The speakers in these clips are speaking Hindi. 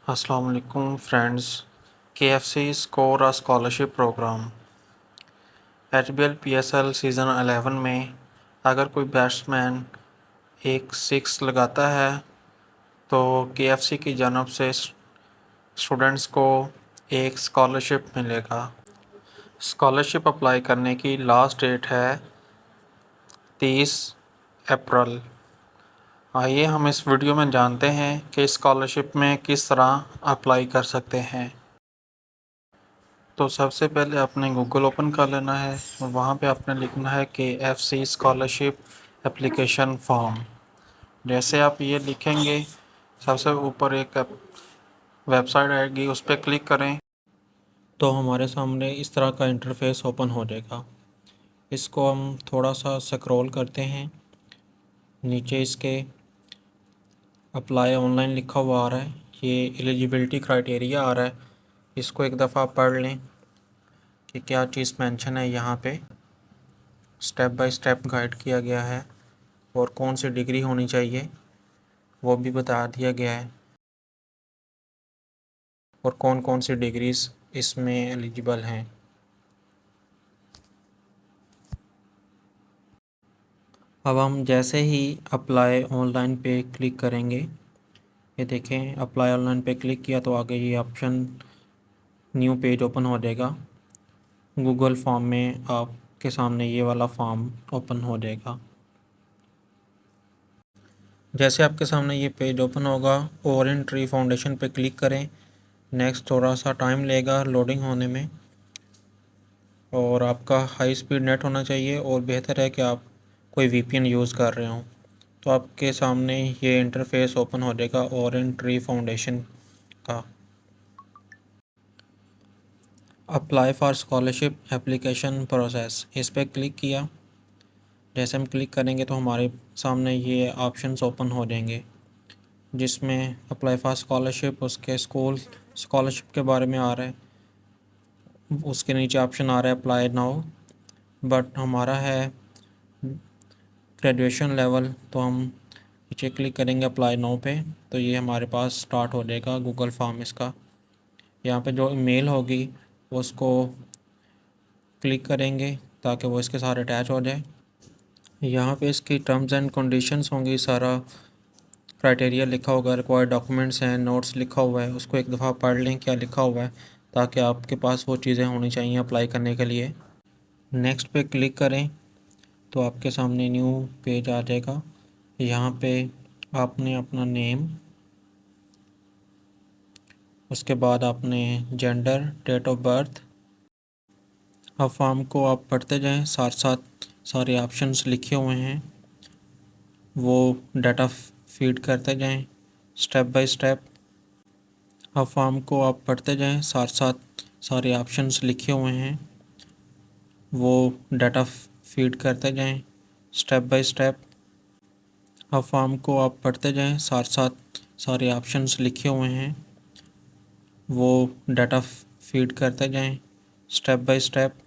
अस्सलाम वालेकुम friends. KFC score a scholarship program HBL PSL season 11 में अगर कोई बैट्समैन एक सिक्स लगाता है तो KFC की जानब से स्टूडेंट्स को एक स्कॉलरशिप मिलेगा। स्कॉलरशिप अप्लाई करने की लास्ट डेट है 30 अप्रैल। आइए हम इस वीडियो में जानते हैं कि स्कॉलरशिप में किस तरह अप्लाई कर सकते हैं। तो सबसे पहले आपने गूगल ओपन कर लेना है और वहाँ पे आपने लिखना है KFC स्कॉलरशिप एप्लीकेशन फॉर्म। जैसे आप ये लिखेंगे सबसे ऊपर एक वेबसाइट आएगी, उस पर क्लिक करें तो हमारे सामने इस तरह का इंटरफेस ओपन हो जाएगा। इसको हम थोड़ा सा स्क्रॉल करते हैं, नीचे इसके अप्लाई ऑनलाइन लिखा हुआ आ रहा है, ये एलिजिबिलिटी क्राइटेरिया आ रहा है। इसको एक दफ़ा पढ़ लें कि क्या चीज़ मेंशन है। यहाँ पे स्टेप बाय स्टेप गाइड किया गया है और कौन सी डिग्री होनी चाहिए वो भी बता दिया गया है और कौन कौन सी डिग्रीज़ इसमें एलिजिबल हैं। अब हम जैसे ही अप्लाई ऑनलाइन पे क्लिक करेंगे, ये देखें अप्लाई ऑनलाइन पे क्लिक किया तो आगे ये ऑप्शन न्यू पेज ओपन हो जाएगा। गूगल फॉर्म में आपके सामने ये वाला फॉर्म ओपन हो जाएगा। जैसे आपके सामने ये पेज ओपन होगा, ओरेंज ट्री फाउंडेशन पे क्लिक करें। नेक्स्ट थोड़ा सा टाइम लेगा लोडिंग होने में और आपका हाई स्पीड नेट होना चाहिए और बेहतर है कि आप कोई VPN यूज़ कर रहे हों। तो आपके सामने ये इंटरफेस ओपन हो जाएगा ओरेंज ट्री फाउंडेशन का। Apply for scholarship application process, इस पर क्लिक किया। जैसे हम क्लिक करेंगे तो हमारे सामने ये ऑप्शंस ओपन हो जाएंगे जिसमें अप्लाई फॉर स्कॉलरशिप, उसके स्कूल स्कॉलरशिप के बारे में आ रहा है। उसके नीचे ऑप्शन आ रहा है अप्लाई नाउ, बट हमारा है ग्रेजुएशन लेवल तो हम नीचे क्लिक करेंगे अप्लाई नाउ पे तो ये हमारे पास स्टार्ट हो जाएगा गूगल फॉर्म इसका। यहाँ पे जो ईमेल होगी उसको क्लिक करेंगे ताकि वो इसके साथ अटैच हो जाए। यहाँ पे इसकी टर्म्स एंड कंडीशंस होंगी, सारा क्राइटेरिया लिखा होगा, रिक्वायर्ड डॉक्यूमेंट्स हैं, नोट्स लिखा हुआ है। उसको एक दफ़ा पढ़ लें क्या लिखा हुआ है ताकि आपके पास वो चीज़ें होनी चाहिए अप्लाई करने के लिए। नेक्स्ट पे क्लिक करें तो आपके सामने न्यू पेज आ जाएगा। यहाँ पे आपने अपना नेम, उसके बाद आपने जेंडर, डेट ऑफ बर्थ। अब फॉर्म को आप पढ़ते जाएं, साथ साथ सारे ऑप्शंस लिखे हुए हैं वो डाटा फीड करते जाएं स्टेप बाय स्टेप। अब फॉर्म को आप पढ़ते जाएं, साथ साथ सारे ऑप्शंस लिखे हुए हैं वो डाटा फीड करते जाएं स्टेप बाय स्टेप। अब फॉर्म को आप पढ़ते जाएं, साथ साथ सारे ऑप्शंस लिखे हुए हैं वो डाटा फीड करते जाएं स्टेप बाय स्टेप।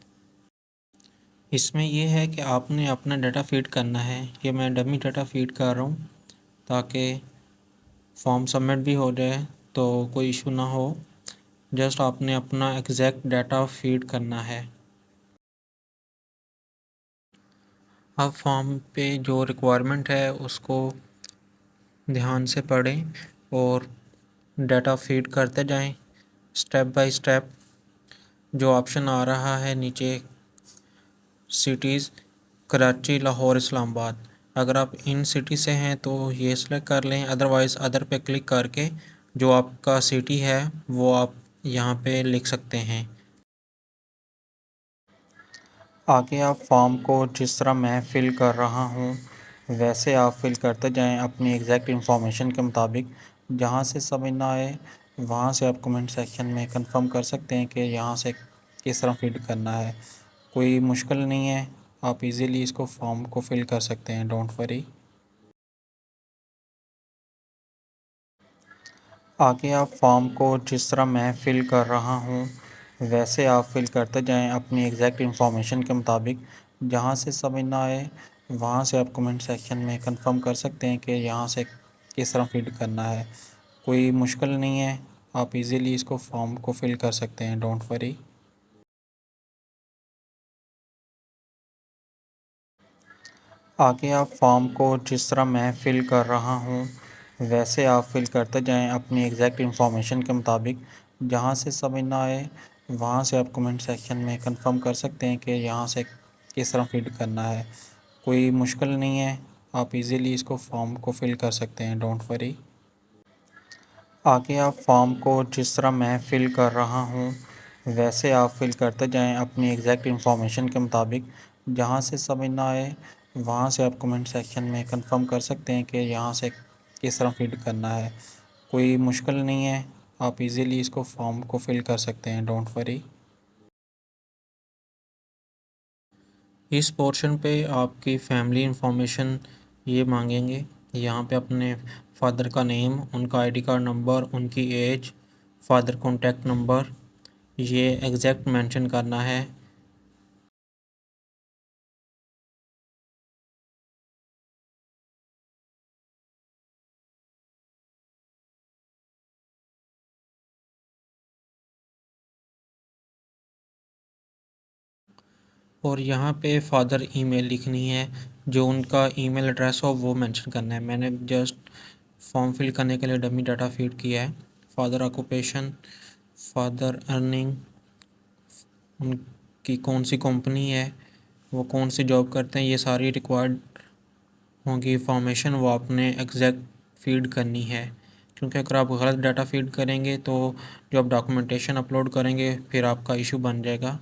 इसमें यह है कि आपने अपना डाटा फीड करना है। ये मैं डमी डाटा फीड कर रहा हूँ ताकि फॉर्म सबमिट भी हो जाए तो कोई इशू ना हो। जस्ट आपने अपना एग्जैक्ट डाटा फीड करना है। अब फॉर्म पे जो रिक्वायरमेंट है उसको ध्यान से पढ़ें और डाटा फीड करते जाएं स्टेप बाय स्टेप। जो ऑप्शन आ रहा है नीचे सिटीज़ कराची, लाहौर, इस्लामाबाद, अगर आप इन सिटी से हैं तो ये सेलेक्ट कर लें, अदरवाइज़ अदर पे क्लिक करके जो आपका सिटी है वो आप यहाँ पे लिख सकते हैं। आगे आप फॉर्म को जिस तरह मैं फ़िल कर रहा हूँ वैसे आप फ़िल करते जाएं अपनी एग्जैक्ट इंफॉर्मेशन के मुताबिक। जहाँ से समझ ना आए वहाँ से आप कमेंट सेक्शन में कंफर्म कर सकते हैं कि यहाँ से किस तरह फ़िल करना है। कोई मुश्किल नहीं है, आप इजीली इसको फॉर्म को फ़िल कर सकते हैं, डोंट वरी। आगे आप फॉर्म को जिस तरह मैं फ़िल कर रहा हूँ वैसे आप फ़िल करते जाएं अपनी एग्जैक्ट इंफॉर्मेशन के मुताबिक। जहाँ से समझ ना आए वहाँ से आप कमेंट सेक्शन में कंफर्म कर सकते हैं कि यहाँ से किस तरह फ़िल करना है। कोई मुश्किल नहीं है, आप इजीली इसको फॉर्म को फिल कर सकते हैं, डोंट वरी। आगे आप फॉर्म को जिस तरह मैं फ़िल कर रहा हूँ वैसे आप फिल करते जाएं अपनी एग्जैक्ट इन्फॉर्मेशन के मुताबिक। जहाँ से समझ ना आए वहाँ से आप कमेंट सेक्शन में कंफर्म कर सकते हैं कि यहाँ से किस तरह फिल करना है। कोई मुश्किल नहीं है, आप इजीली इसको फॉर्म को फिल कर सकते हैं, डोंट वरी। आगे आप फॉर्म को जिस तरह मैं फ़िल कर रहा हूँ वैसे आप फिल करते जाएं अपनी एग्जैक्ट इन्फॉर्मेशन के मुताबिक। जहाँ से समझ ना आए वहाँ से आप कमेंट सेक्शन में कंफर्म कर सकते हैं कि यहाँ से किस तरह फिल करना है। कोई मुश्किल नहीं है, आप इजीली इसको फॉर्म को फिल कर सकते हैं, डोंट वरी। इस पोर्शन पे आपकी फैमिली इंफॉर्मेशन ये मांगेंगे। यहाँ पे अपने फादर का नेम, उनका आईडी कार्ड नंबर, उनकी एज, फादर कॉन्टैक्ट नंबर ये एग्जैक्ट मेंशन करना है। और यहाँ पे फादर ईमेल लिखनी है, जो उनका ईमेल एड्रेस हो वो मेंशन करना है। मैंने जस्ट फॉर्म फिल करने के लिए डमी डाटा फीड किया है। फादर ऑक्यूपेशन, फादर अर्निंग, उनकी कौन सी कंपनी है, वो कौन सी जॉब करते हैं, ये सारी रिक्वायर्ड होंगी इंफॉर्मेशन, वो आपने एग्जैक्ट फीड करनी है। क्योंकि अगर आप गलत डाटा फीड करेंगे तो जो आप डॉक्यूमेंटेशन अपलोड करेंगे फिर आपका इशू बन जाएगा।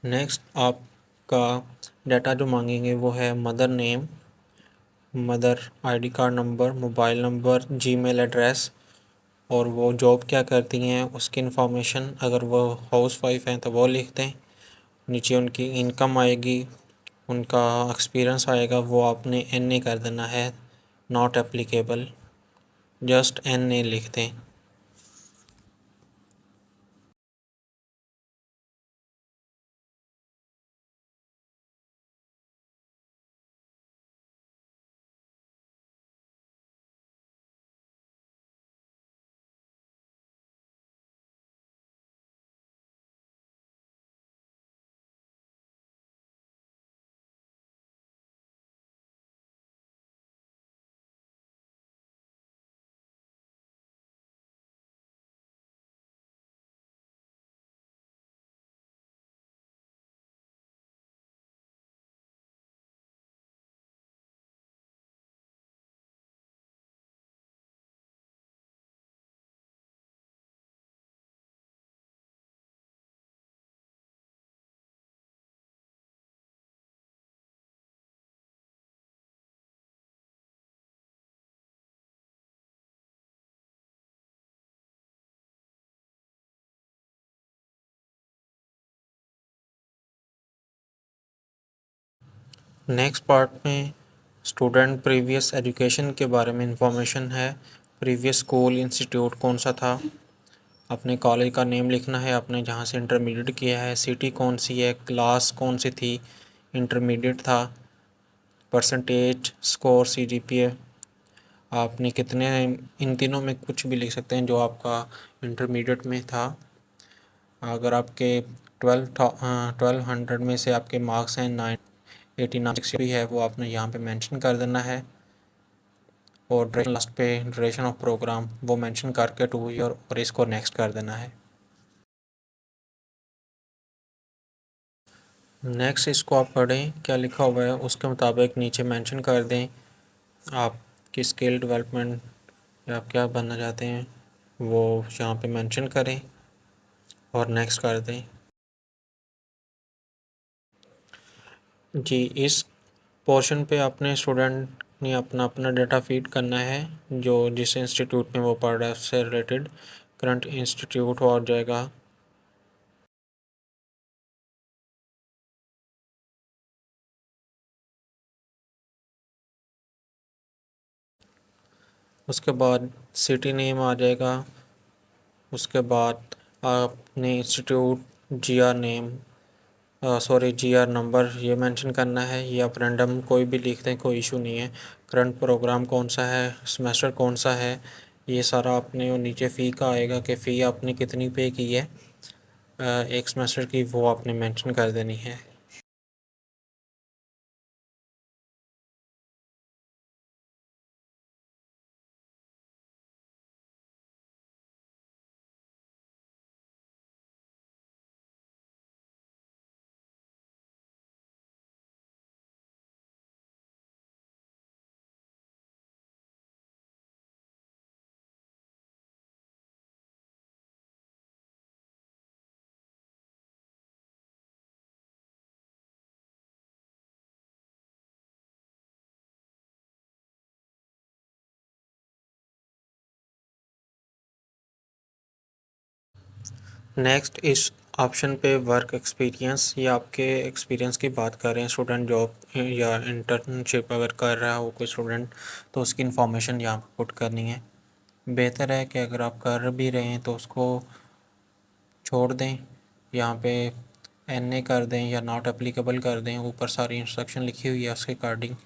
नेक्स्ट आपका डाटा जो मांगेंगे वो है mother name, mother ID card number, mobile number, Gmail address, और वो जॉब क्या करती हैं उसकी इन्फॉर्मेशन। अगर वो हाउस वाइफ हैं तो वो लिख दें। नीचे उनकी इनकम आएगी, उनका एक्सपीरियंस आएगा, वो आपने एन ए कर देना है, not applicable, just N A लिख दें। नेक्स्ट पार्ट में स्टूडेंट प्रीवियस एजुकेशन के बारे में इंफॉर्मेशन है। प्रीवियस स्कूल इंस्टीट्यूट कौन सा था, अपने कॉलेज का नेम लिखना है, आपने जहाँ से इंटरमीडिएट किया है, सिटी कौन सी है, क्लास कौन सी थी, इंटरमीडिएट था, परसेंटेज, स्कोर, सीजीपीए, आपने कितने, इन तीनों में कुछ भी लिख सकते हैं जो आपका इंटरमीडिएट में था। अगर आपके 1200 में से आपके मार्क्स हैं 989 भी है, वो आपने यहाँ पे मेंशन कर देना है। और ड्यूरेशन लास्ट पे ड्यूरेशन ऑफ प्रोग्राम वो मेंशन करके 2 ईयर और इसको नेक्स्ट कर देना है। नेक्स्ट इसको आप पढ़ें क्या लिखा हुआ है, उसके मुताबिक नीचे मेंशन कर दें आप किस स्किल डेवलपमेंट या आप क्या बनना चाहते हैं, वो यहाँ पे मेंशन करें और नेक्स्ट कर दें। जी, इस पोर्शन पे अपने स्टूडेंट आपने अपना अपना डाटा फीड करना है, जो जिस इंस्टीट्यूट में वो पढ़ रहा है उससे रिलेटेड करंट इंस्टीट्यूट हो जाएगा। उसके बाद सिटी नेम आ जाएगा। उसके बाद आपने institute GR name, sorry GR number ये मेंशन करना है। ये आप रैंडम कोई भी लिख दें, कोई इशू नहीं है। करंट प्रोग्राम कौन सा है, सेमेस्टर कौन सा है, ये सारा आपने। और नीचे फ़ी का आएगा कि फ़ी आपने कितनी पे की है एक सेमेस्टर की, वो आपने मेंशन कर देनी है। नेक्स्ट इस ऑप्शन पे वर्क एक्सपीरियंस, ये आपके एक्सपीरियंस की बात कर रहे हैं। स्टूडेंट जॉब या इंटर्नशिप अगर कर रहा हो कोई स्टूडेंट, तो उसकी इन्फॉर्मेशन यहाँ पर पुट करनी है। बेहतर है कि अगर आप कर भी रहे हैं तो उसको छोड़ दें, यहाँ पे NA कर दें या नॉट एप्लीकेबल कर दें। ऊपर सारी इंस्ट्रक्शन लिखी हुई है उसके according.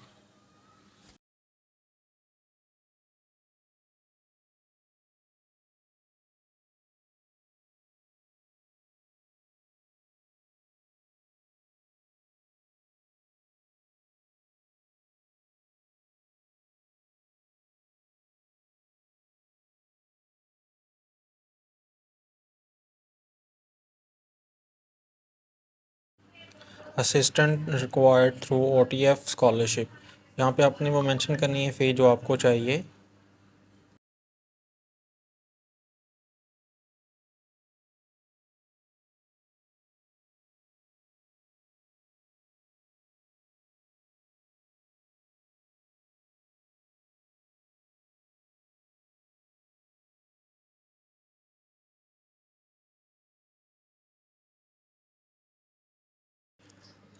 Assistant required through OTF scholarship, यहाँ पे आपने वो मेंशन करनी है फ़ी जो आपको चाहिए।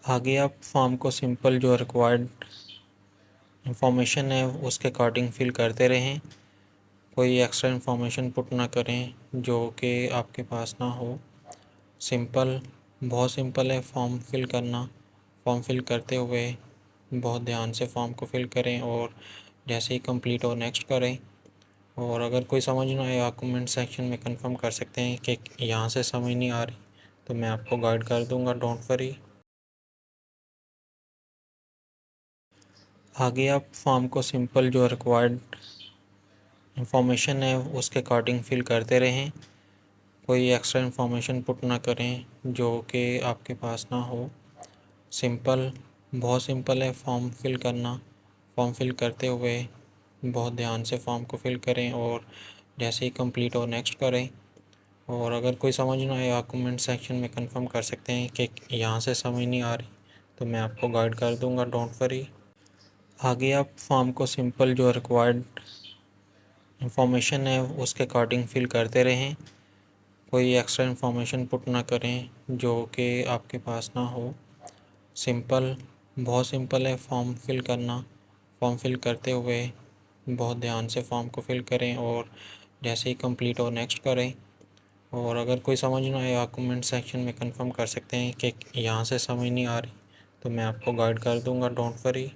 आगे आप फॉर्म को सिंपल जो रिक्वायर्ड इंफॉर्मेशन है उसके अकॉर्डिंग फिल करते रहें। कोई एक्स्ट्रा इंफॉर्मेशन पुट ना करें जो कि आपके पास ना हो। सिंपल, बहुत सिंपल है फॉर्म फिल करना। फॉर्म फिल करते हुए बहुत ध्यान से फॉर्म को फिल करें और जैसे ही कंप्लीट हो नेक्स्ट करें। और अगर कोई समझ ना आए, आप कमेंट सेक्शन में कंफर्म कर सकते हैं कि यहाँ से समझ नहीं आ रही, तो मैं आपको गाइड कर दूँगा, डोंट वरी। आगे आप फॉर्म को सिंपल जो रिक्वायर्ड इंफॉर्मेशन है उसके अकॉर्डिंग फिल करते रहें। कोई एक्स्ट्रा इंफॉर्मेशन पुट ना करें जो कि आपके पास ना हो। सिंपल, बहुत सिंपल है फॉर्म फिल करना। फॉर्म फिल करते हुए बहुत ध्यान से फॉर्म को फिल करें और जैसे ही कंप्लीट हो नेक्स्ट करें। और अगर कोई समझ ना आए, आप कमेंट सेक्शन में कंफर्म कर सकते हैं कि यहाँ से समझ नहीं आ रही, तो मैं आपको गाइड कर दूँगा, डोंट वरी। आगे आप फॉर्म को सिंपल जो रिक्वायर्ड इंफॉर्मेशन है उसके अकॉर्डिंग फिल करते रहें। कोई एक्स्ट्रा इंफॉर्मेशन पुट ना करें जो कि आपके पास ना हो। सिंपल, बहुत सिंपल है फॉर्म फिल करना। फॉर्म फिल करते हुए बहुत ध्यान से फॉर्म को फिल करें और जैसे ही कंप्लीट हो नेक्स्ट करें। और अगर कोई समझ ना आए, आप कमेंट सेक्शन में कंफर्म कर सकते हैं कि यहाँ से समझ नहीं आ रही, तो मैं आपको गाइड कर दूँगा, डोंट वरी।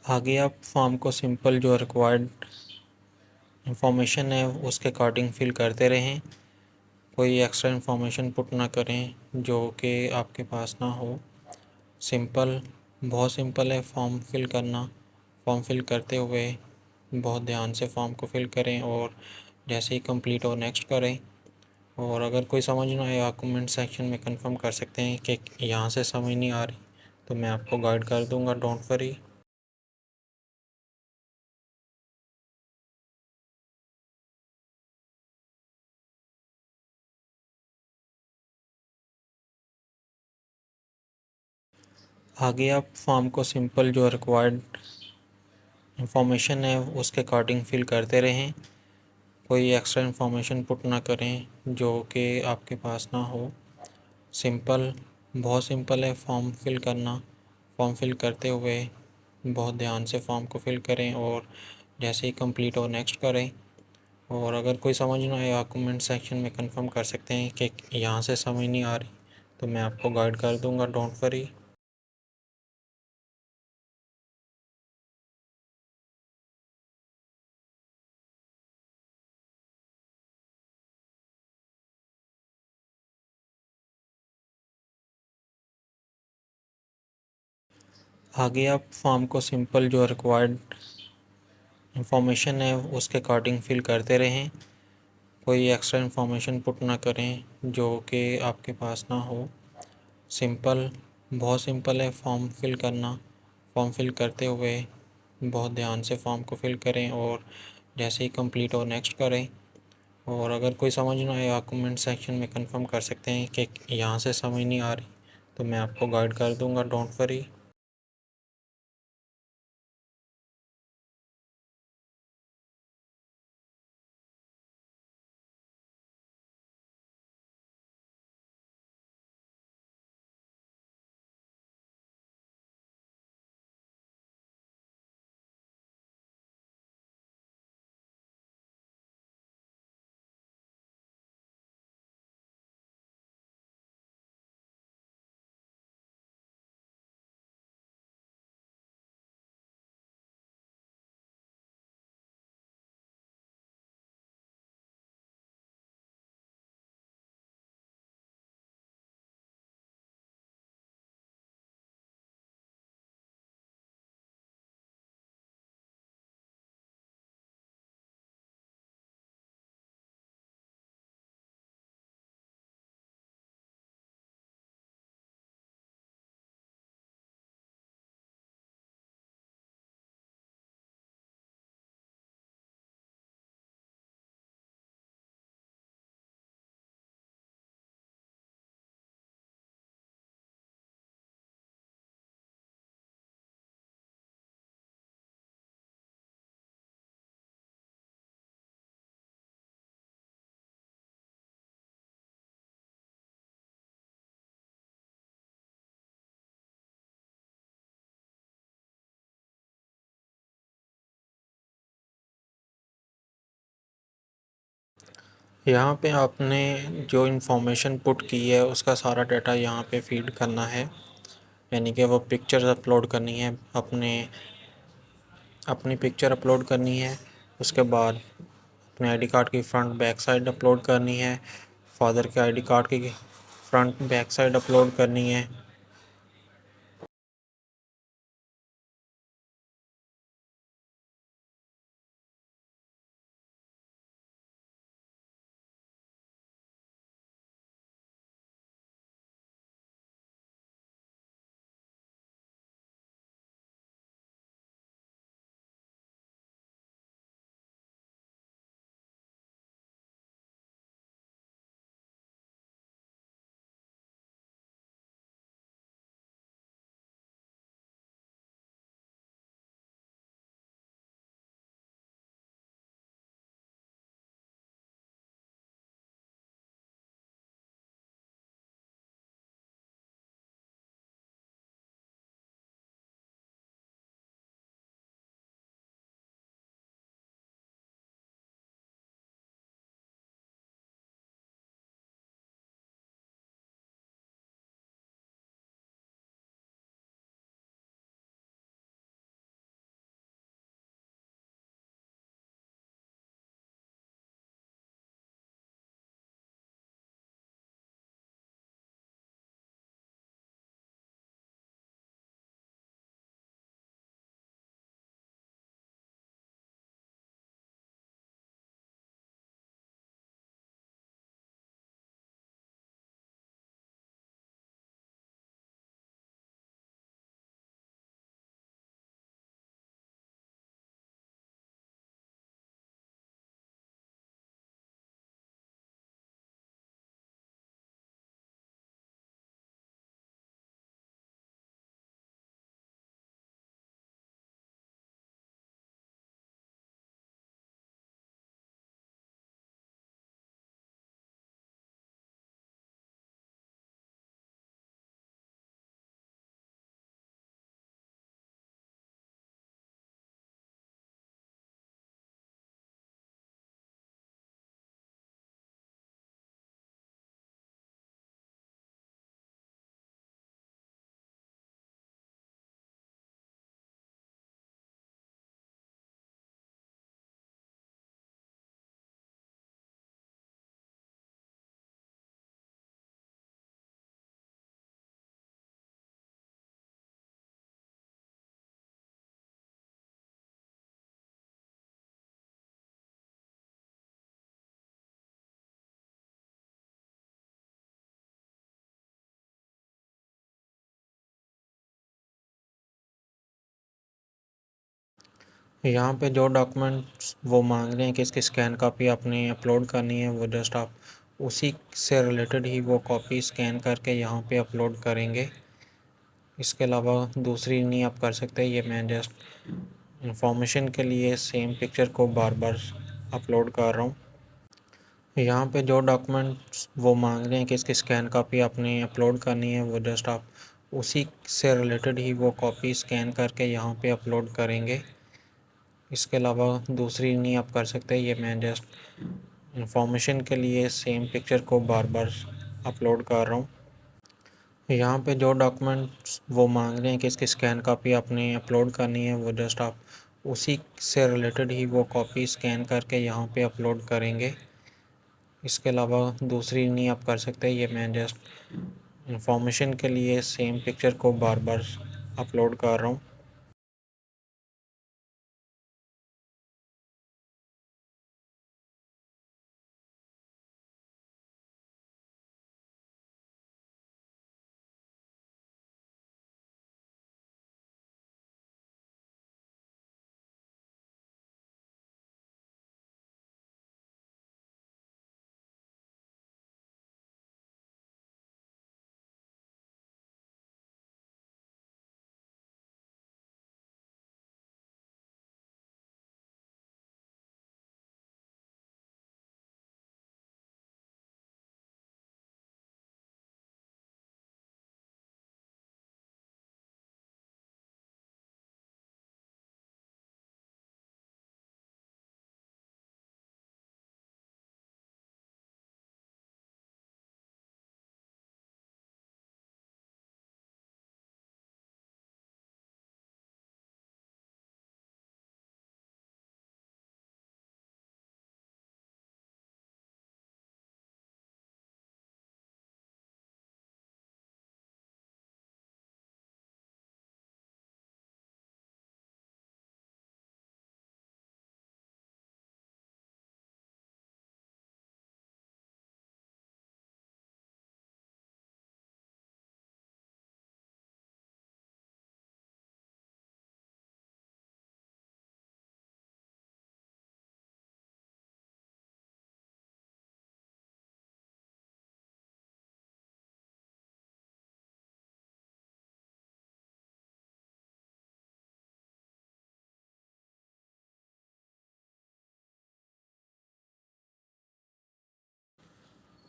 आगे आप फॉर्म को सिंपल जो रिक्वायर्ड इंफॉर्मेशन है उसके अकॉर्डिंग फिल करते रहें। कोई एक्स्ट्रा इंफॉर्मेशन पुट ना करें जो कि आपके पास ना हो। सिंपल, बहुत सिंपल है फॉर्म फिल करना। फॉर्म फिल करते हुए बहुत ध्यान से फॉर्म को फिल करें और जैसे ही कंप्लीट हो नेक्स्ट करें। और अगर कोई समझ ना आए, आप कमेंट सेक्शन में कंफर्म कर सकते हैं कि यहाँ से समझ नहीं आ रही, तो मैं आपको गाइड कर दूँगा, डोंट वरी। आगे आप फॉर्म को सिंपल जो रिक्वायर्ड इंफॉर्मेशन है उसके अकॉर्डिंग फिल करते रहें। कोई एक्स्ट्रा इंफॉर्मेशन पुट ना करें जो कि आपके पास ना हो। सिंपल, बहुत सिंपल है फॉर्म फिल करना। फॉर्म फिल करते हुए बहुत ध्यान से फॉर्म को फिल करें और जैसे ही कंप्लीट हो नेक्स्ट करें। और अगर कोई समझ ना आए आप कमेंट सेक्शन में कंफर्म कर सकते हैं कि यहाँ से समझ नहीं आ रही, तो मैं आपको गाइड कर दूँगा, डोंट वरी। आगे आप फॉर्म को सिंपल जो रिक्वायर्ड इंफॉर्मेशन है उसके अकॉर्डिंग फिल करते रहें। कोई एक्स्ट्रा इंफॉर्मेशन पुट ना करें जो कि आपके पास ना हो। सिंपल, बहुत सिंपल है फॉर्म फिल करना। फॉर्म फिल करते हुए बहुत ध्यान से फॉर्म को फिल करें और जैसे ही कंप्लीट हो नेक्स्ट करें। और अगर कोई समझ ना आए आप कमेंट सेक्शन में कंफर्म कर सकते हैं कि यहाँ से समझ नहीं आ रही, तो मैं आपको गाइड कर दूँगा, डोंट वरी। यहाँ पे आपने जो इन्फॉर्मेशन पुट की है उसका सारा डाटा यहाँ पे फीड करना है। यानी कि वो पिक्चर्स अपलोड करनी है, अपनी पिक्चर अपलोड करनी है। उसके बाद अपने आईडी कार्ड की फ्रंट बैक साइड अपलोड करनी है। फादर के आईडी कार्ड की फ्रंट बैक साइड अपलोड करनी है। यहाँ पे जो डॉक्यूमेंट्स वो मांग रहे हैं कि इसकी स्कैन कॉपी आपने अपलोड करनी है, वो जस्ट आप उसी से रिलेटेड ही वो कॉपी स्कैन करके यहाँ पे अपलोड करेंगे। इसके अलावा दूसरी नहीं आप कर सकते। ये मैं जस्ट इंफॉर्मेशन के लिए सेम पिक्चर को बार बार अपलोड कर रहा हूँ। यहाँ पे जो डॉक्यूमेंट्स वो मांग रहे हैं कि इसकी स्कैन कॉपी आपने अपलोड करनी है, वो जस्ट आप उसी से रिलेटेड ही वो कॉपी स्कैन करके यहाँ पे अपलोड करेंगे। इसके अलावा दूसरी नहीं आप कर सकते। ये मैं जस्ट इंफॉर्मेशन के लिए सेम पिक्चर को बार बार अपलोड कर रहा हूँ। यहाँ पे जो डॉक्यूमेंट्स वो मांग रहे हैं कि इसकी स्कैन कॉपी आपने अपलोड करनी है, वो जस्ट आप उसी से रिलेटेड ही वो कॉपी स्कैन करके यहाँ पे अपलोड करेंगे। इसके अलावा दूसरी नहीं आप कर सकते। ये मैं जस्ट इंफॉर्मेशन के लिए सेम पिक्चर को बार बार अपलोड कर रहा हूँ।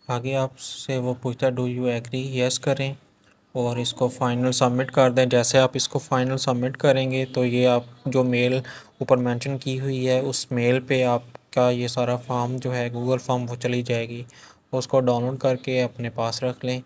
आगे आपसे वो पूछता है डू यू एग्री, यस करें और इसको फाइनल सबमिट कर दें। जैसे आप इसको फाइनल सबमिट करेंगे तो ये आप जो मेल ऊपर मेंशन की हुई है उस मेल पे आपका ये सारा फॉर्म जो है गूगल फॉर्म वो चली जाएगी। उसको डाउनलोड करके अपने पास रख लें।